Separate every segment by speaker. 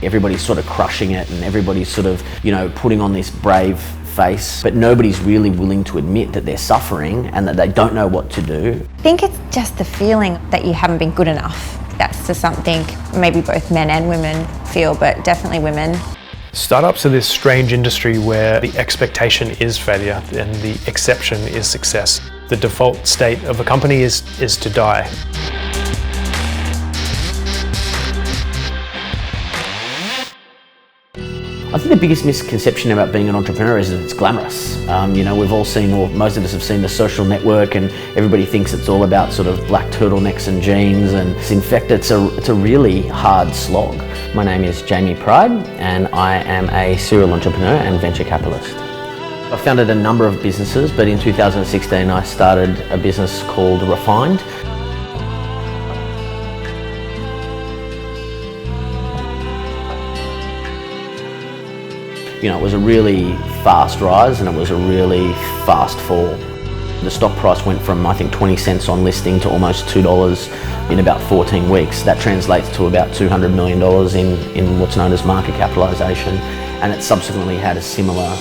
Speaker 1: Everybody's sort of crushing it and everybody's sort of, putting on this brave face, but nobody's really willing to admit that they're suffering and that they don't know what to do.
Speaker 2: I think it's just the feeling that you haven't been good enough. That's just something maybe both men and women feel, but definitely women.
Speaker 3: Startups are this strange industry where the expectation is failure and the exception is success. The default state of a company is to die.
Speaker 1: I think the biggest misconception about being an entrepreneur is that it's glamorous. We've all seen, or most of us have seen, The Social Network, and everybody thinks it's all about sort of black turtlenecks and jeans, and in fact it's a really hard slog. My name is Jamie Pride and I am a serial entrepreneur and venture capitalist. I founded a number of businesses, but in 2016 I started a business called Refined. It was a really fast rise and it was a really fast fall. The stock price went from, I think, 20 cents on listing to almost $2 in about 14 weeks. That translates to about $200 million in what's known as market capitalisation, and it subsequently had a similar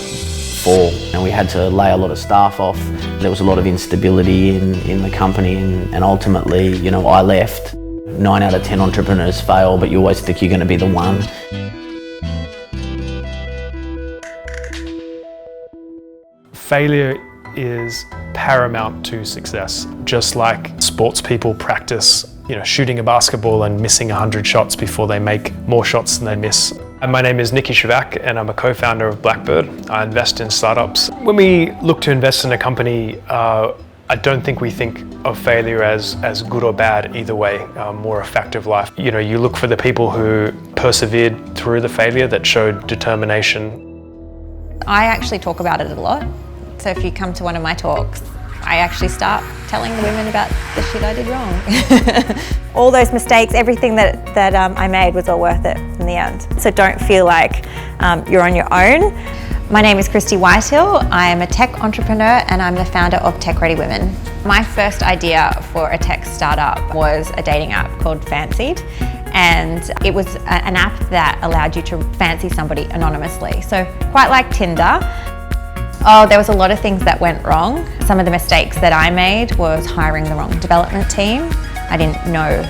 Speaker 1: fall. And we had to lay a lot of staff off. There was a lot of instability in the company, and ultimately, I left. 9 out of 10 entrepreneurs fail, but you always think you're going to be the one.
Speaker 3: Failure is paramount to success. Just like sports people practice, shooting a basketball and missing 100 shots before they make more shots than they miss. And my name is Nicky Shivak and I'm a co-founder of Blackbird. I invest in startups. When we look to invest in a company, I don't think we think of failure as good or bad either way, more a fact of life. You look for the people who persevered through the failure, that showed determination.
Speaker 2: I actually talk about it a lot. So if you come to one of my talks, I actually start telling the women about the shit I did wrong. All those mistakes, everything that I made was all worth it in the end. So don't feel like you're on your own. My name is Christy Whitehill. I am a tech entrepreneur and I'm the founder of Tech Ready Women. My first idea for a tech startup was a dating app called Fancied. And it was an app that allowed you to fancy somebody anonymously. So quite like Tinder. There was a lot of things that went wrong. Some of the mistakes that I made was hiring the wrong development team. I didn't know,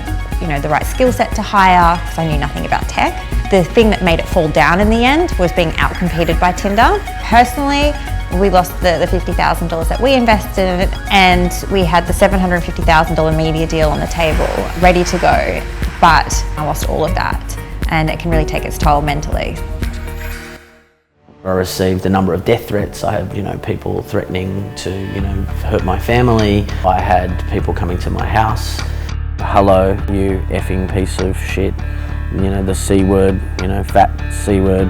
Speaker 2: the right skill set to hire because I knew nothing about tech. The thing that made it fall down in the end was being outcompeted by Tinder. Personally, we lost the $50,000 that we invested in it, and we had the $750,000 media deal on the table, ready to go. But I lost all of that, and it can really take its toll mentally.
Speaker 1: I received a number of death threats. I had, people threatening to, hurt my family. I had people coming to my house. Hello, you effing piece of shit. The C word, fat C word.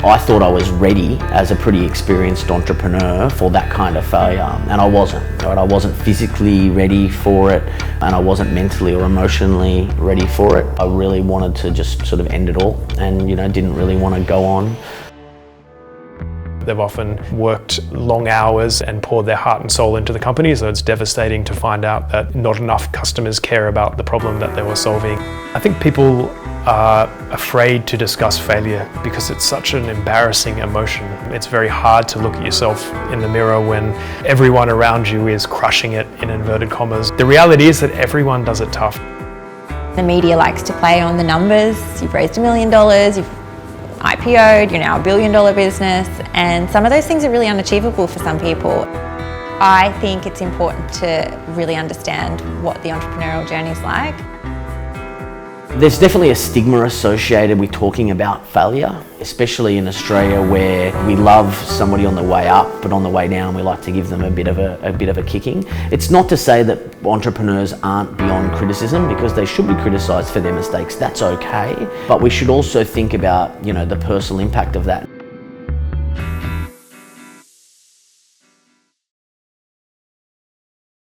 Speaker 1: I thought I was ready as a pretty experienced entrepreneur for that kind of failure, and I wasn't. Right? I wasn't physically ready for it, and I wasn't mentally or emotionally ready for it. I really wanted to just sort of end it all, and didn't really want to go on.
Speaker 3: They've often worked long hours and poured their heart and soul into the company, so it's devastating to find out that not enough customers care about the problem that they were solving. I think people are afraid to discuss failure because it's such an embarrassing emotion. It's very hard to look at yourself in the mirror when everyone around you is crushing it, in inverted commas. The reality is that everyone does it tough.
Speaker 2: The media likes to play on the numbers. You've raised $1 million, you've IPO'd, you're now a $1 billion business, and some of those things are really unachievable for some people. I think it's important to really understand what the entrepreneurial journey is like.
Speaker 1: There's definitely a stigma associated with talking about failure, especially in Australia, where we love somebody on the way up, but on the way down we like to give them a bit of a kicking. It's not to say that entrepreneurs aren't beyond criticism, because they should be criticised for their mistakes. That's okay, but we should also think about the personal impact of that.